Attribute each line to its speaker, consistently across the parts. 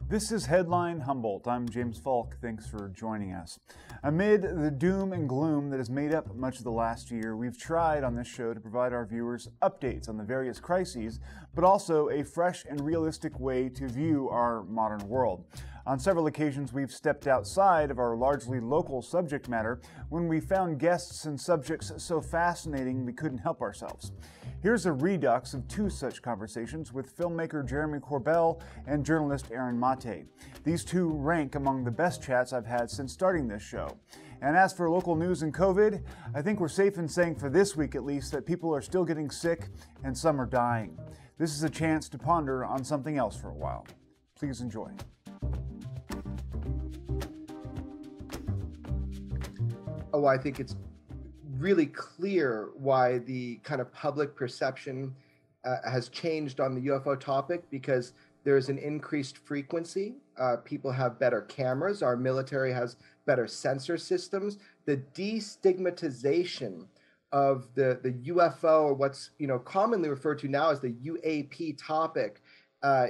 Speaker 1: This is Headline Humboldt. I'm James Falk. Thanks for joining us. Amid the doom and gloom that has made up much of the last year, we've tried on this show to provide our viewers updates on the various crises, but also a fresh and realistic way to view our modern world. On several occasions, we've stepped outside of our largely local subject matter when we found guests and subjects so fascinating we couldn't help ourselves. Here's a redux of two such conversations with filmmaker Jeremy Corbell and journalist Aaron Maté. These two rank among the best chats I've had since starting this show. And as for local news and COVID, I think we're safe in saying for this week at least that people are still getting sick and some are dying. This is a chance to ponder on something else for a while. Please enjoy.
Speaker 2: Oh, I think it's really clear why the kind of public perception has changed on the UFO topic, because there's an increased frequency. People have better cameras. Our military has better sensor systems. The destigmatization of the UFO, or what's commonly referred to now as the UAP topic,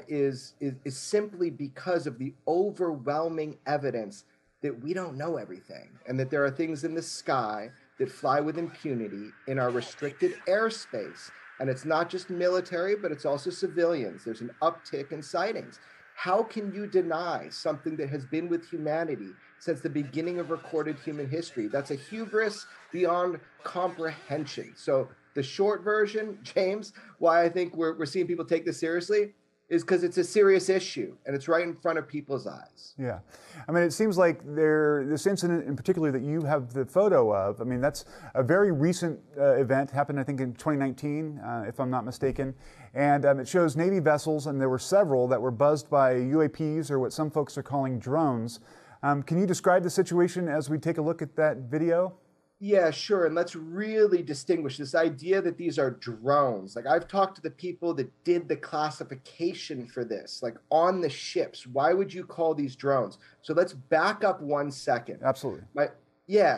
Speaker 2: is simply because of the overwhelming evidence that we don't know everything, and that there are things in the sky that fly with impunity in our restricted airspace. And it's not just military, but it's also civilians. There's an uptick in sightings. How can you deny something that has been with humanity since the beginning of recorded human history? That's a hubris beyond comprehension. So the short version, James, why I think we're seeing people take this seriously is because it's a serious issue and it's right in front of people's eyes.
Speaker 1: Yeah. I mean, it seems like this incident in particular that you have the photo of, I mean, that's a very recent event, happened I think in 2019, if I'm not mistaken. And it shows Navy vessels, and there were several that were buzzed by UAPs, or what some folks are calling drones. Can you describe the situation as we take a look at that video?
Speaker 2: Yeah, sure. And let's really distinguish this idea that these are drones. Like, I've talked to the people that did the classification for this, like on the ships. Why would you call these drones? So let's back up 1 second.
Speaker 1: Absolutely.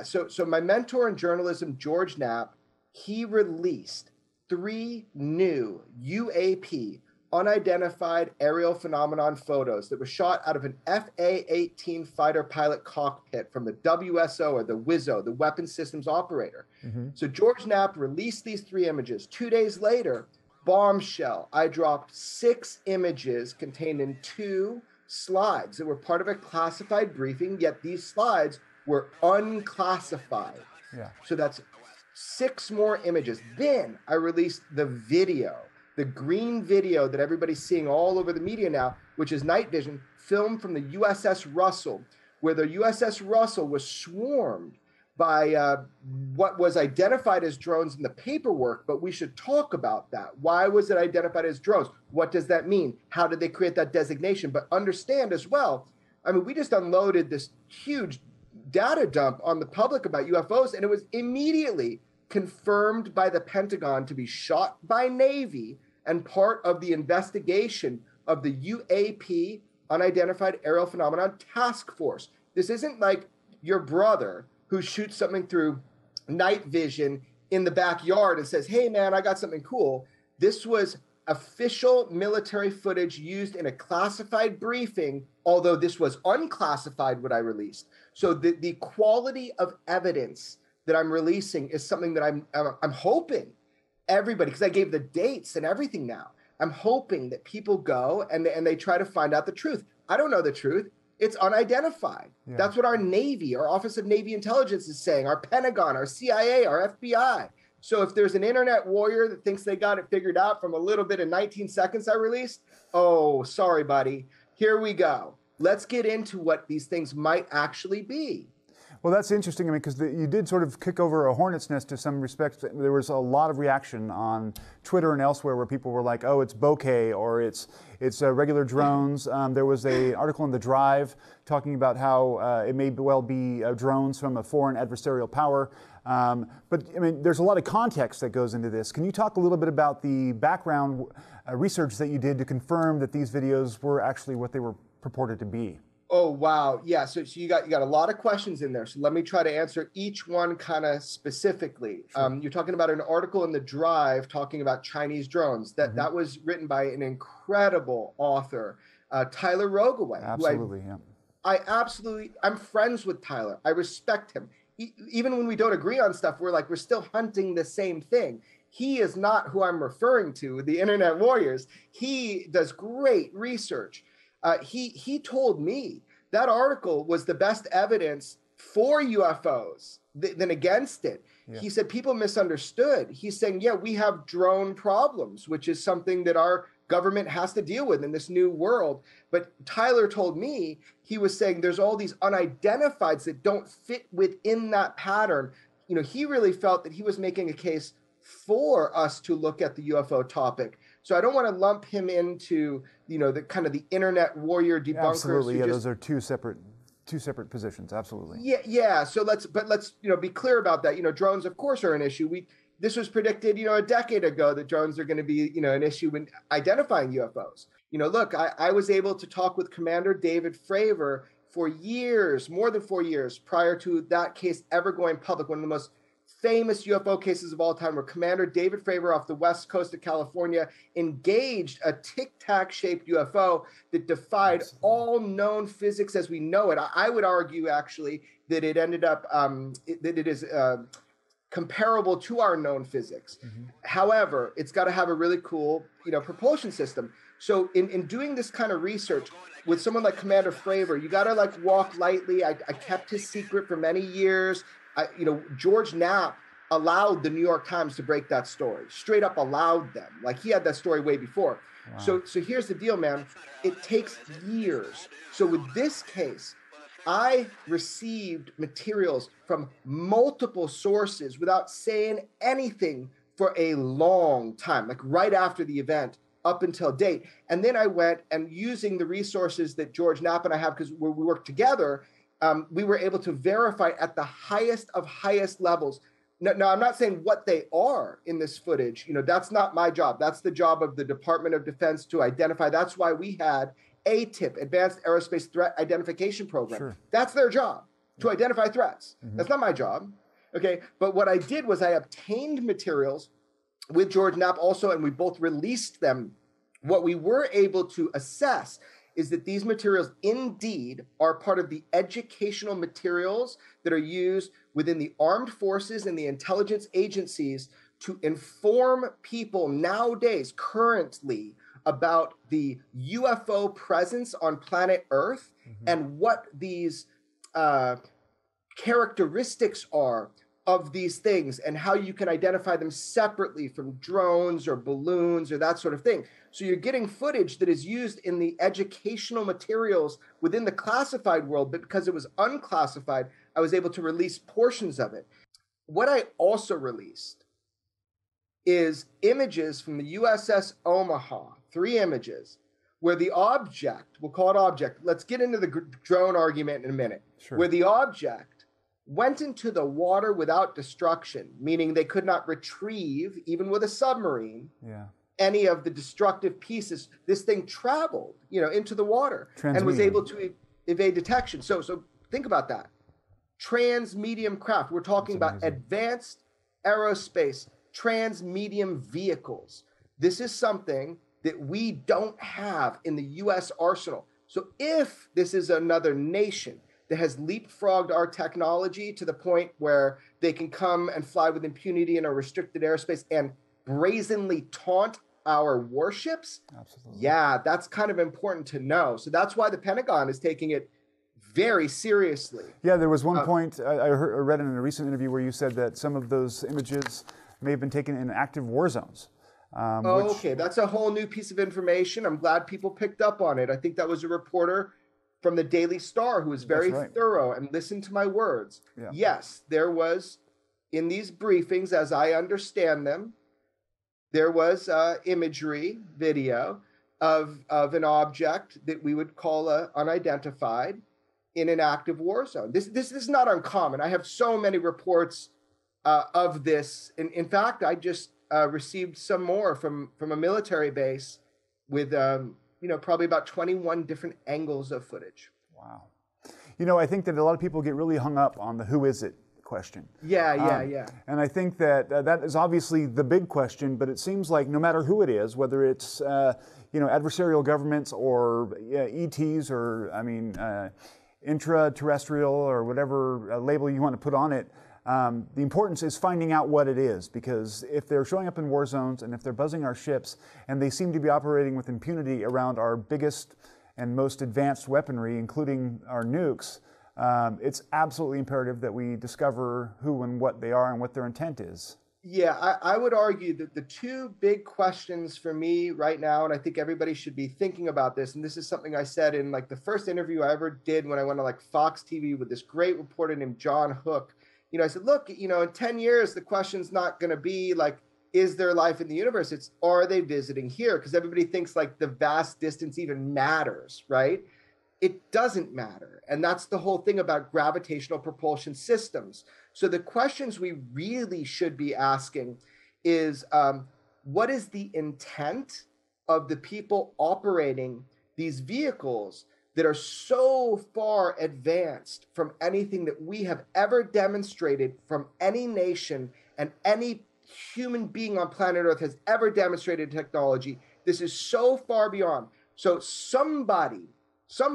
Speaker 2: So my mentor in journalism, George Knapp, he released 3 new UAP, unidentified aerial phenomenon photos that were shot out of an FA-18 fighter pilot cockpit from the WSO, or the WISO, the Weapons Systems Operator. Mm-hmm. So George Knapp released these 3 images. 2 days later, bombshell, I dropped 6 images contained in 2 slides that were part of a classified briefing, yet these slides were unclassified.
Speaker 1: Yeah. So
Speaker 2: that's 6 more images. Then I released the video, the green video that everybody's seeing all over the media now, which is night vision, filmed from the USS Russell, where the USS Russell was swarmed by what was identified as drones in the paperwork, but we should talk about that. Why was it identified as drones? What does that mean? How did they create that designation? But understand as well, I mean, we just unloaded this huge data dump on the public about UFOs, and it was immediately confirmed by the Pentagon to be shot by Navy and part of the investigation of the UAP, Unidentified Aerial Phenomenon Task Force. This isn't like your brother who shoots something through night vision in the backyard and says, hey man, I got something cool. This was official military footage used in a classified briefing, although this was unclassified what I released. So the quality of evidence that I'm releasing is something that I'm hoping everybody, because I gave the dates and everything now, I'm hoping that people go and they try to find out the truth. I don't know the truth. It's unidentified. Yeah. That's what our Navy, our Office of Navy Intelligence is saying, our Pentagon, our CIA, our FBI. So if there's an internet warrior that thinks they got it figured out from a little bit of 19 seconds I released, oh, sorry, buddy. Here we go. Let's get into what these things might actually be.
Speaker 1: Well, that's interesting, I mean, because you did sort of kick over a hornet's nest to some respects. There was a lot of reaction on Twitter and elsewhere where people were like, oh, it's bokeh, or it's regular drones. There was an article in The Drive talking about how it may well be drones from a foreign adversarial power. But, I mean, there's a lot of context that goes into this. Can you talk a little bit about the background research that you did to confirm that these videos were actually what they were purported to be?
Speaker 2: Oh, wow. Yeah. So you got a lot of questions in there. So let me try to answer each one kind of specifically. Sure. You're talking about an article in The Drive talking about Chinese drones. That was written by an incredible author Tyler Rogaway.
Speaker 1: Absolutely, yeah.
Speaker 2: I'm friends with Tyler. I respect him. Even when we don't agree on stuff, we're still hunting the same thing. He is not who I'm referring to, the internet warriors. He does great research. He told me that article was the best evidence for UFOs than against it. Yeah. He said people misunderstood. He's saying, yeah, we have drone problems, which is something that our government has to deal with in this new world. But Tyler told me, he was saying there's all these unidentifieds that don't fit within that pattern. He really felt that he was making a case for us to look at the UFO topic. So I don't want to lump him into, the kind of the internet warrior debunkers.
Speaker 1: Absolutely, yeah, those are two separate positions. Absolutely.
Speaker 2: Yeah. So let's be clear about that. Drones, of course, are an issue. This was predicted, a decade ago that drones are going to be, an issue when identifying UFOs. Look, I was able to talk with Commander David Fravor for years, more than 4 years, prior to that case ever going public. One of the most famous UFO cases of all time, where Commander David Fravor off the west coast of California engaged a tic-tac shaped UFO that defied all known physics as we know it. I would argue, actually, that it ended up, that it is comparable to our known physics. Mm-hmm. However, it's got to have a really cool, propulsion system. So in doing this kind of research with someone like Commander Fravor, you got to walk lightly. I kept his secret for many years. George Knapp allowed the New York Times to break that story, straight up allowed them. He had that story way before. Wow. So here's the deal, man. It takes years. So with this case, I received materials from multiple sources without saying anything for a long time, right after the event up until date. And then I went and, using the resources that George Knapp and I have, because we work together, we were able to verify at the highest of highest levels. Now, I'm not saying what they are in this footage. That's not my job. That's the job of the Department of Defense to identify. That's why we had ATIP, Advanced Aerospace Threat Identification Program. Sure. That's their job, to identify threats. Mm-hmm. That's not my job. Okay. But what I did was I obtained materials with George Knapp also, and we both released them. What we were able to assess is that these materials indeed are part of the educational materials that are used within the armed forces and the intelligence agencies to inform people nowadays, currently, about the UFO presence on planet Earth, mm-hmm. and what these characteristics are of these things and how you can identify them separately from drones or balloons or that sort of thing. So you're getting footage that is used in the educational materials within the classified world, but because it was unclassified, I was able to release portions of it. What I also released is images from the USS Omaha, 3 images, where the object, we'll call it object, let's get into the drone argument in a minute, sure. Where the object went into the water without destruction, meaning they could not retrieve, even with a submarine, any of the destructive pieces. This thing traveled, into the water and was able to evade detection. So think about that. Transmedium craft. We're talking about advanced aerospace, transmedium vehicles. This is something that we don't have in the U.S. arsenal. So if this is another nation that has leapfrogged our technology to the point where they can come and fly with impunity in a restricted airspace and brazenly taunt our warships, absolutely. Yeah, that's kind of important to know. So that's why the Pentagon is taking it very seriously.
Speaker 1: Yeah, there was one point I read in a recent interview where you said that some of those images may have been taken in active war zones.
Speaker 2: Okay, that's a whole new piece of information. I'm glad people picked up on it. I think that was a reporter from the Daily Star who was very thorough and listened to my words. Yeah. Yes, there was, in these briefings, as I understand them, there was imagery, video of an object that we would call unidentified in an active war zone. This is not uncommon. I have so many reports of this. In fact, I just received some more from a military base with probably about 21 different angles of footage.
Speaker 1: Wow. I think that a lot of people get really hung up on the who is it question.
Speaker 2: Yeah.
Speaker 1: And I think that that is obviously the big question, but it seems like no matter who it is, whether it's adversarial governments or ETs or intraterrestrial or whatever label you want to put on it, the importance is finding out what it is, because if they're showing up in war zones and if they're buzzing our ships and they seem to be operating with impunity around our biggest and most advanced weaponry, including our nukes, it's absolutely imperative that we discover who and what they are and what their intent is.
Speaker 2: Yeah, I would argue that the two big questions for me right now, and I think everybody should be thinking about this, and this is something I said in like the first interview I ever did when I went to like Fox TV with this great reporter named John Hook. I said, look, in 10 years, the question's not going to be like, is there life in the universe? It's, are they visiting here? Because everybody thinks like the vast distance even matters, right? It doesn't matter. And that's the whole thing about gravitational propulsion systems. So the questions we really should be asking is, what is the intent of the people operating these vehicles that are so far advanced from anything that we have ever demonstrated from any nation and any human being on planet Earth has ever demonstrated technology? This is so far beyond. So some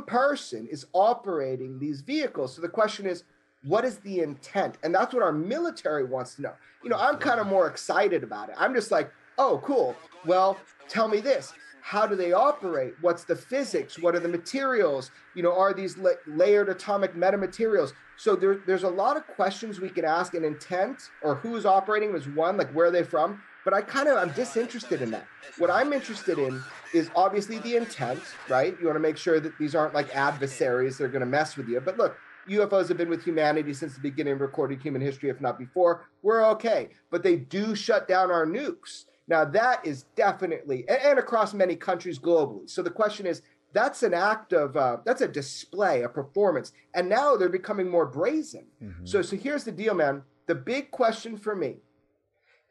Speaker 2: person is operating these vehicles. So the question is, what is the intent? And that's what our military wants to know. I'm kind of more excited about it. I'm just like, oh, cool. Well, tell me this. How do they operate? What's the physics? What are the materials? Are these layered atomic metamaterials? So there's a lot of questions we can ask. And intent, or who's operating, is one, like where are they from? But I'm disinterested in that. What I'm interested in is obviously the intent, right? You want to make sure that these aren't like adversaries that are going to mess with you. But look, UFOs have been with humanity since the beginning of recorded human history, if not before. We're okay. But they do shut down our nukes. Now, that is definitely, and across many countries globally. So the question is, that's an act of, that's a display, a performance. And now they're becoming more brazen. Mm-hmm. So here's the deal, man. The big question for me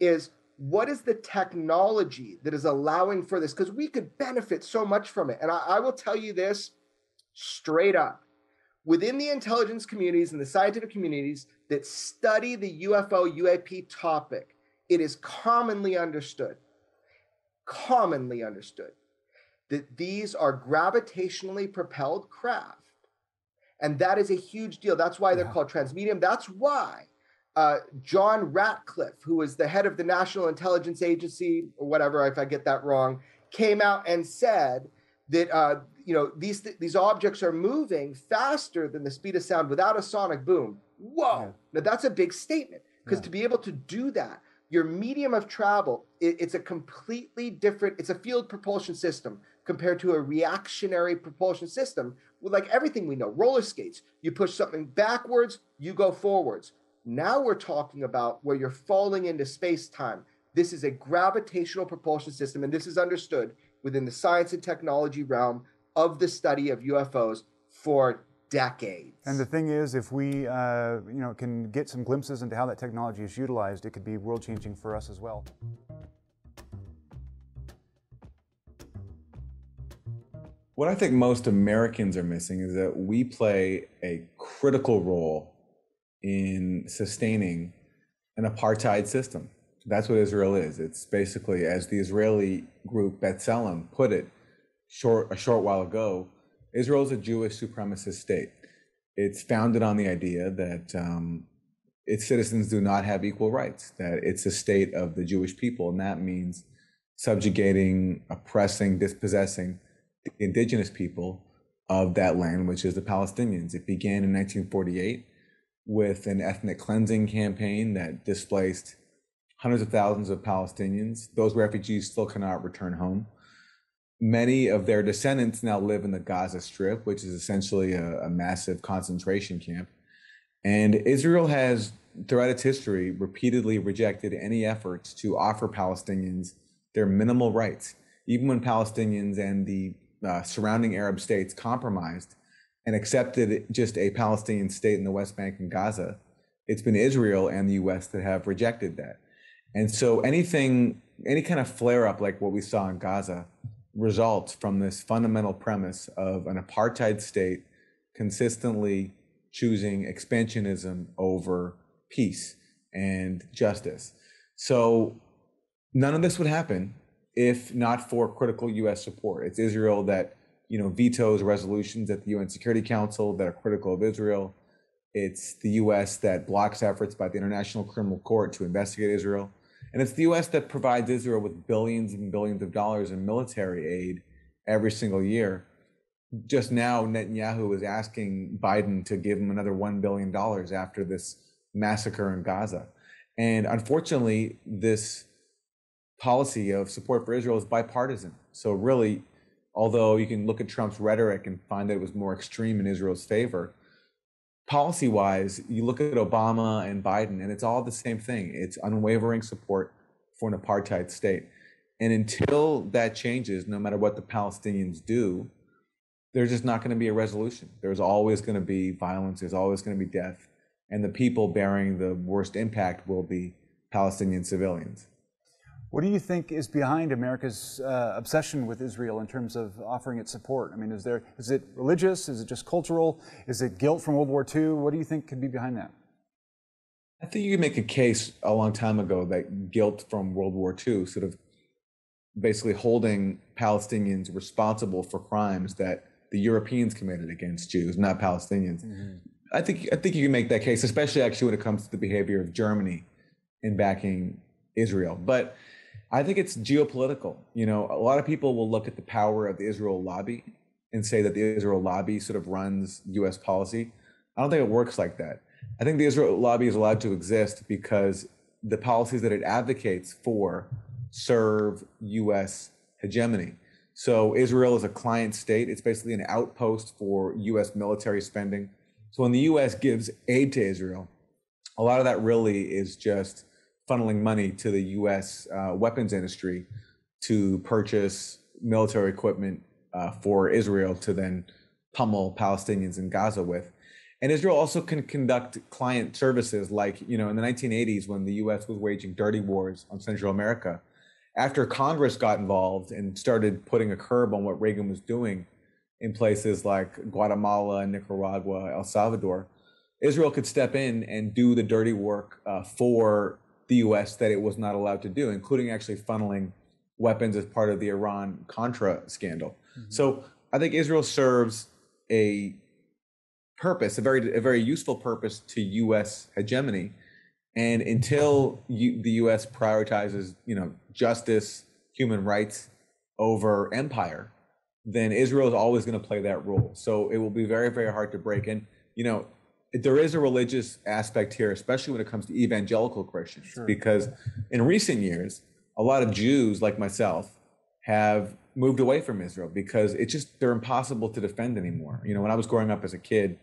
Speaker 2: is, what is the technology that is allowing for this? Because we could benefit so much from it. And I will tell you this straight up. Within the intelligence communities and the scientific communities that study the UFO, UAP topic, it is commonly understood that these are gravitationally propelled craft. And that is a huge deal. That's why they're called transmedium. That's why John Ratcliffe, who is the head of the National Intelligence Agency, or whatever, if I get that wrong, came out and said that these objects are moving faster than the speed of sound without a sonic boom. Whoa! Yeah. Now that's a big statement, because to be able to do that, your medium of travel, it's a completely different, it's a field propulsion system compared to a reactionary propulsion system with like everything we know, roller skates. You push something backwards, you go forwards. Now we're talking about where you're falling into space-time. This is a gravitational propulsion system, and this is understood within the science and technology realm of the study of UFOs for decades.
Speaker 1: And the thing is, if we can get some glimpses into how that technology is utilized, it could be world-changing for us as well.
Speaker 3: What I think most Americans are missing is that we play a critical role in sustaining an apartheid system. That's what Israel is. It's basically, as the Israeli group B'Tselem put it a short while ago, Israel is a Jewish supremacist state. It's founded on the idea that its citizens do not have equal rights, that it's a state of the Jewish people, and that means subjugating, oppressing, dispossessing the indigenous people of that land, which is the Palestinians. It began in 1948 with an ethnic cleansing campaign that displaced hundreds of thousands of Palestinians. Those refugees still cannot return home. Many of their descendants now live in the Gaza Strip, which is essentially a massive concentration camp. And Israel has, throughout its history, repeatedly rejected any efforts to offer Palestinians their minimal rights. Even when Palestinians and the surrounding Arab states compromised and accepted just a Palestinian state in the West Bank and Gaza, it's been Israel and the US that have rejected that. And so any kind of flare-up like what we saw in Gaza results from this fundamental premise of an apartheid state consistently choosing expansionism over peace and justice. So none of this would happen if not for critical U.S. support. It's Israel that, vetoes resolutions at the UN Security Council that are critical of Israel. It's the U.S. that blocks efforts by the International Criminal Court to investigate Israel. And it's the U.S. that provides Israel with billions and billions of dollars in military aid every single year. Just now, Netanyahu is asking Biden to give him another $1 billion after this massacre in Gaza. And unfortunately, this policy of support for Israel is bipartisan. So really, although you can look at Trump's rhetoric and find that it was more extreme in Israel's favor, policy-wise, you look at Obama and Biden, and it's all the same thing. It's unwavering support for an apartheid state. And until that changes, no matter what the Palestinians do, there's just not going to be a resolution. There's always going to be violence. There's always going to be death. And the people bearing the worst impact will be Palestinian civilians.
Speaker 1: What do you think is behind America's obsession with Israel in terms of offering its support? I mean, is it religious? Is it just cultural? Is it guilt from World War II? What do you think could be behind that?
Speaker 3: I think you could make a case a long time ago that guilt from World War II, sort of basically holding Palestinians responsible for crimes that the Europeans committed against Jews, not Palestinians. Mm-hmm. I think you can make that case, especially actually when it comes to the behavior of Germany in backing Israel. But I think it's geopolitical. A lot of people will look at the power of the Israel lobby and say that the Israel lobby sort of runs U.S. policy. I don't think it works like that. I think the Israel lobby is allowed to exist because the policies that it advocates for serve U.S. hegemony. So Israel is a client state. It's basically an outpost for U.S. military spending. So when the U.S. gives aid to Israel, a lot of that really is just funneling money to the U.S. Weapons industry to purchase military equipment for Israel to then pummel Palestinians in Gaza with. And Israel also can conduct client services like, in the 1980s when the U.S. was waging dirty wars on Central America. After Congress got involved and started putting a curb on what Reagan was doing in places like Guatemala, Nicaragua, El Salvador, Israel could step in and do the dirty work for the U.S. that it was not allowed to do, including actually funneling weapons as part of the Iran-Contra scandal. Mm-hmm. So I think Israel serves a purpose, a very useful purpose to U.S. hegemony. And until the U.S. prioritizes, justice, human rights over empire, then Israel is always going to play that role. So it will be very, very hard to break. And, there is a religious aspect here, especially when it comes to evangelical Christians, sure. Because in recent years, a lot of Jews like myself have moved away from Israel because they're impossible to defend anymore. When I was growing up as a kid,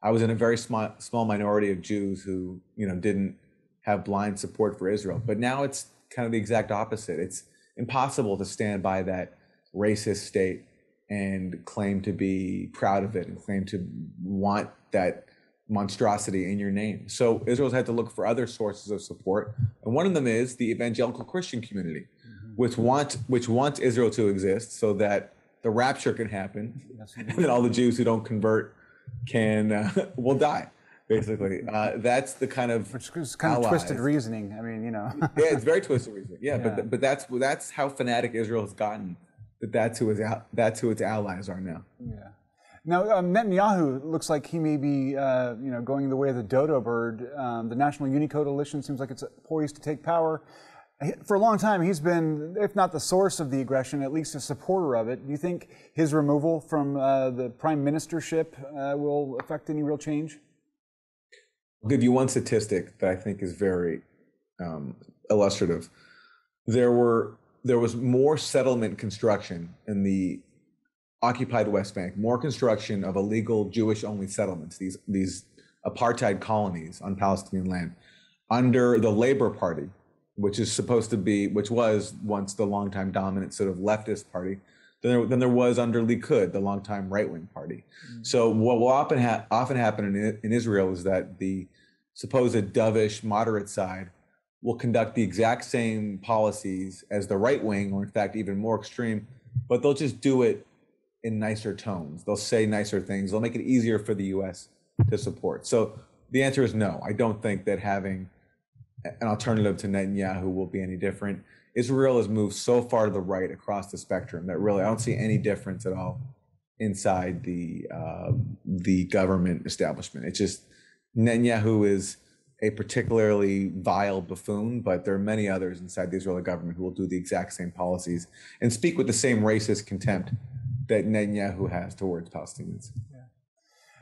Speaker 3: I was in a very small minority of Jews who, didn't have blind support for Israel. But now it's kind of the exact opposite. It's impossible to stand by that racist state and claim to be proud of it and claim to want that monstrosity in your name. So Israel's had to look for other sources of support. And one of them is the evangelical Christian community, mm-hmm. which wants Israel to exist so that the rapture can happen, and then all the Jews who don't convert will die. Basically, that's the kind of
Speaker 1: which is kind of twisted reasoning. I mean,
Speaker 3: yeah, it's very twisted reasoning. Yeah, yeah. But that's how fanatic Israel has gotten. That's who its allies are now.
Speaker 1: Yeah. Now Netanyahu looks like he may be going the way of the dodo bird. The National Unity Coalition seems like it's poised to take power. For a long time, he's been, if not the source of the aggression, at least a supporter of it. Do you think his removal from the prime ministership will affect any real change?
Speaker 3: I'll give you one statistic that I think is very illustrative. There was more settlement construction in the occupied West Bank, more construction of illegal Jewish-only settlements, these apartheid colonies on Palestinian land, under the Labour Party, which was once the longtime dominant sort of leftist party, than there was under Likud, the longtime right-wing party. Mm-hmm. So what will often happen in Israel is that the supposed dovish moderate side will conduct the exact same policies as the right wing, or in fact even more extreme, but they'll just do it in nicer tones. They'll say nicer things. They'll make it easier for the U.S. to support. So the answer is no. I don't think that having an alternative to Netanyahu will be any different. Israel has moved so far to the right across the spectrum that really I don't see any difference at all inside the government establishment. It's just Netanyahu is a particularly vile buffoon, but there are many others inside the Israeli government who will do the exact same policies and speak with the same racist contempt that Netanyahu has towards Palestinians.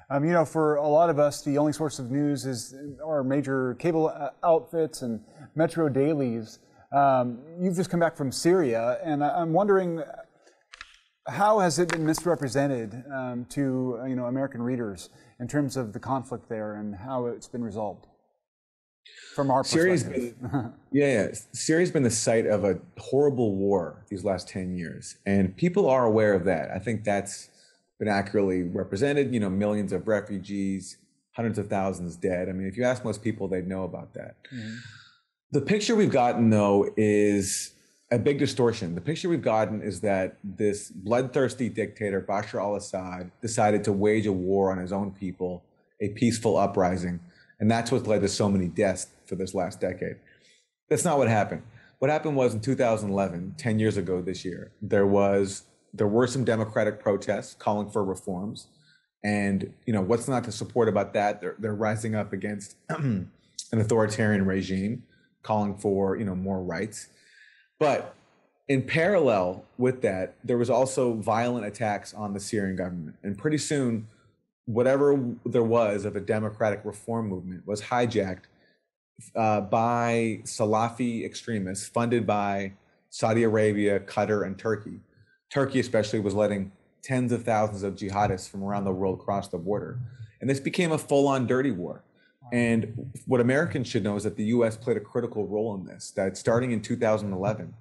Speaker 1: You know, for a lot of us, the only source of news is our major cable outfits and metro dailies. You've just come back from Syria, and I'm wondering, how has it been misrepresented to American readers in terms of the conflict there and how it's been resolved from our perspective?
Speaker 3: Syria's been the site of a horrible war these last 10 years, and people are aware of that. I think that's been accurately represented. You know, millions of refugees, hundreds of thousands dead. I mean, if you ask most people, they'd know about that. Mm-hmm. The picture we've gotten, though, is a big distortion. The picture we've gotten is that this bloodthirsty dictator, Bashar al-Assad, decided to wage a war on his own people, a peaceful uprising. And that's what's led to so many deaths for this last decade. That's not what happened. What happened was in 2011, 10 years ago this year, there were some democratic protests calling for reforms. And, you know, what's not to support about that? They're rising up against an authoritarian regime, calling for, you know, more rights. But in parallel with that, there was also violent attacks on the Syrian government. And pretty soon, whatever there was of a democratic reform movement was hijacked by Salafi extremists funded by Saudi Arabia, Qatar, and Turkey. Turkey especially was letting tens of thousands of jihadists from around the world cross the border. And this became a full-on dirty war. And what Americans should know is that the U.S. played a critical role in this, that starting in 2011,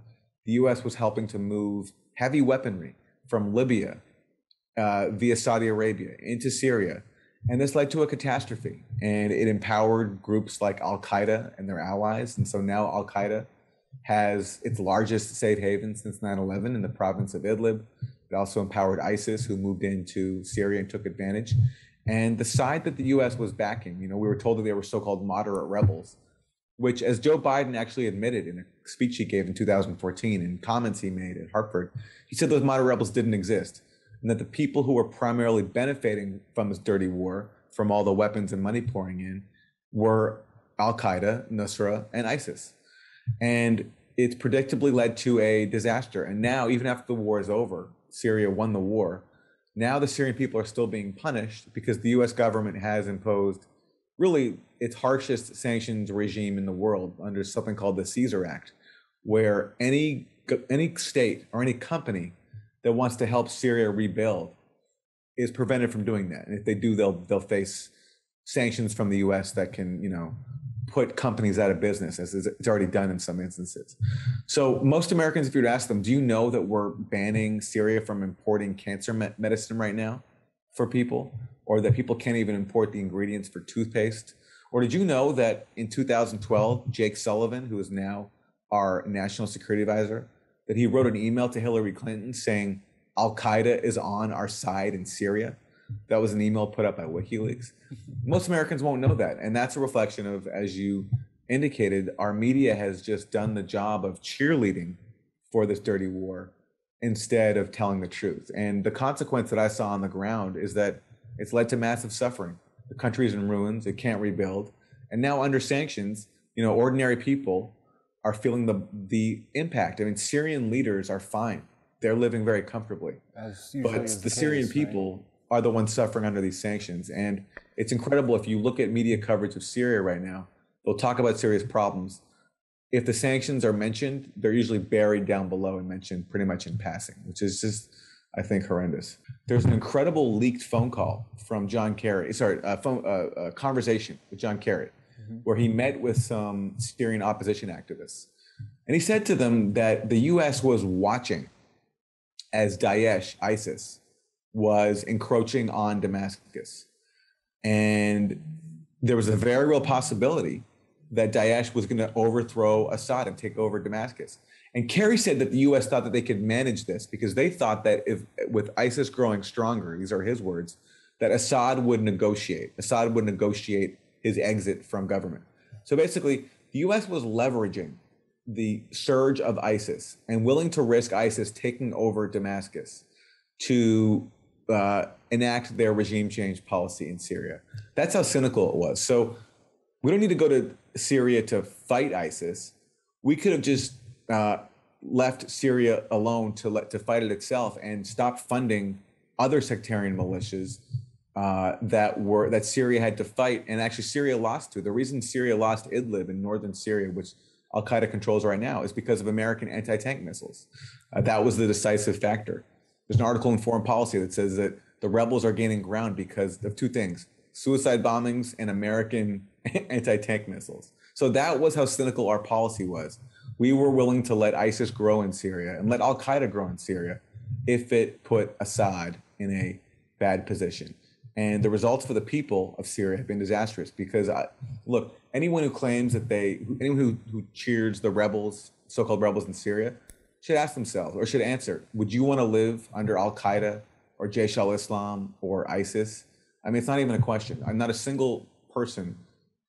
Speaker 3: the U.S. was helping to move heavy weaponry from Libya via Saudi Arabia into Syria. And this led to a catastrophe. And it empowered groups like Al-Qaeda and their allies. And so now Al-Qaeda has its largest safe haven since 9/11 in the province of Idlib. It also empowered ISIS, who moved into Syria and took advantage. And the side that the U.S. was backing, you know, we were told that they were so-called moderate rebels, which, as Joe Biden actually admitted in a speech he gave in 2014 and comments he made at Hartford, he said those moderate rebels didn't exist, and that the people who were primarily benefiting from this dirty war, from all the weapons and money pouring in, were Al-Qaeda, Nusra, and ISIS. And it's predictably led to a disaster. And now, even after the war is over, Syria won the war. Now the Syrian people are still being punished because the U.S. government has imposed really its harshest sanctions regime in the world under something called the Caesar Act, where any state or any company that wants to help Syria rebuild is prevented from doing that. And if they do, they'll face sanctions from the U.S. that can, you know, put companies out of business, as it's already done in some instances. So most Americans, if you were to ask them, do you know that we're banning Syria from importing cancer medicine right now for people, or that people can't even import the ingredients for toothpaste? Or did you know that in 2012, Jake Sullivan, who is now our national security advisor, that he wrote an email to Hillary Clinton saying Al-Qaeda is on our side in Syria? That was an email put up by WikiLeaks. Most Americans won't know that. And that's a reflection of, as you indicated, our media has just done the job of cheerleading for this dirty war instead of telling the truth. And the consequence that I saw on the ground is that it's led to massive suffering. The country is in ruins. It can't rebuild. And now under sanctions, you know, ordinary people are feeling the impact. I mean, Syrian leaders are fine. They're living very comfortably. But the Syrian people are the ones suffering under these sanctions. And it's incredible. If you look at media coverage of Syria right now, they'll talk about Syria's problems. If the sanctions are mentioned, they're usually buried down below and mentioned pretty much in passing, which is just, I think, horrendous. There's an incredible leaked phone call from John Kerry, a conversation with John Kerry, where he met with some Syrian opposition activists. And he said to them that the U.S. was watching as Daesh, ISIS, was encroaching on Damascus. And there was a very real possibility that Daesh was going to overthrow Assad and take over Damascus. And Kerry said that the U.S. thought that they could manage this because they thought that if, with ISIS growing stronger, these are his words, that Assad would negotiate. Assad would negotiate his exit from government. So basically, the U.S. was leveraging the surge of ISIS and willing to risk ISIS taking over Damascus to enact their regime change policy in Syria. That's how cynical it was. So we don't need to go to Syria to fight ISIS. We could have just left Syria alone to fight it itself and stopped funding other sectarian militias that Syria had to fight, and actually Syria lost to. The reason Syria lost Idlib in northern Syria, which Al-Qaeda controls right now, is because of American anti-tank missiles. That was the decisive factor. There's an article in Foreign Policy that says that the rebels are gaining ground because of two things: suicide bombings and American anti-tank missiles. So that was how cynical our policy was. We were willing to let ISIS grow in Syria and let Al-Qaeda grow in Syria if it put Assad in a bad position. And the results for the people of Syria have been disastrous because, look, anyone who claims that anyone who cheers the rebels, so-called rebels in Syria, should ask themselves or should answer, would you want to live under Al-Qaeda or Jaish al-Islam or ISIS? I mean, it's not even a question. Not a single person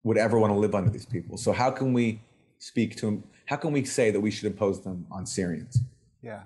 Speaker 3: would ever want to live under these people. So how can we speak to them? How can we say that we should impose them on Syrians?
Speaker 1: Yeah.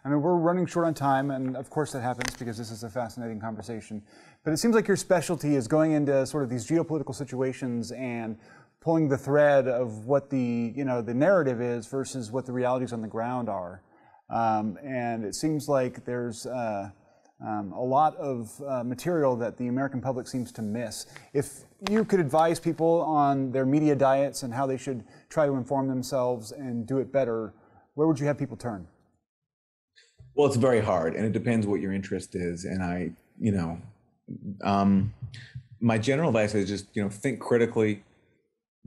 Speaker 1: I mean, we're running short on time, and of course that happens because this is a fascinating conversation. But it seems like your specialty is going into sort of these geopolitical situations and pulling the thread of what the narrative is versus what the realities on the ground are. And it seems like there's a lot of material that the American public seems to miss. If you could advise people on their media diets and how they should try to inform themselves and do it better, where would you have people turn?
Speaker 3: Well, it's very hard, and it depends what your interest is. And my general advice is just, think critically.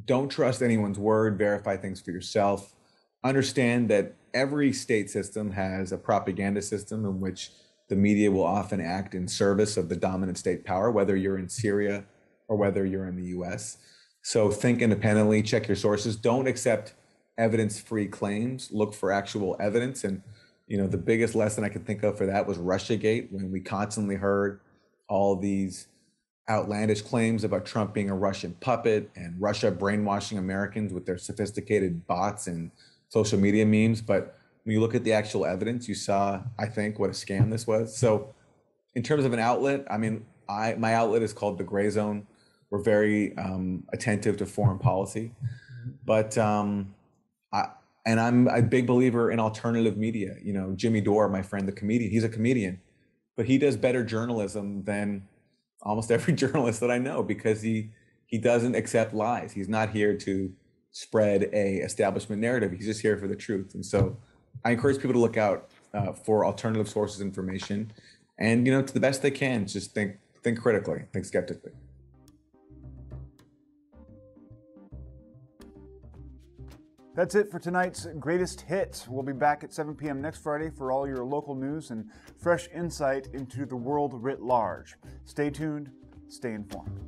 Speaker 3: Don't trust anyone's word. Verify things for yourself. Understand that every state system has a propaganda system in which the media will often act in service of the dominant state power, whether you're in Syria or whether you're in the US. So think independently, check your sources. Don't accept evidence-free claims. Look for actual evidence. And the biggest lesson I could think of for that was Russiagate, when we constantly heard all these outlandish claims about Trump being a Russian puppet and Russia brainwashing Americans with their sophisticated bots and social media memes. But when you look at the actual evidence, you saw, I think, what a scam this was. So in terms of an outlet, I mean, my outlet is called The Gray Zone. We're very attentive to foreign policy. But I'm a big believer in alternative media. Jimmy Dore, my friend, the comedian, he's a comedian, but he does better journalism than almost every journalist that I know because he doesn't accept lies. He's not here to spread a establishment narrative. He's just here for the truth. And so I encourage people to look out for alternative sources of information and, to the best they can, just think critically, think skeptically.
Speaker 1: That's it for tonight's Greatest Hits. We'll be back at 7 p.m. next Friday for all your local news and fresh insight into the world writ large. Stay tuned, stay informed.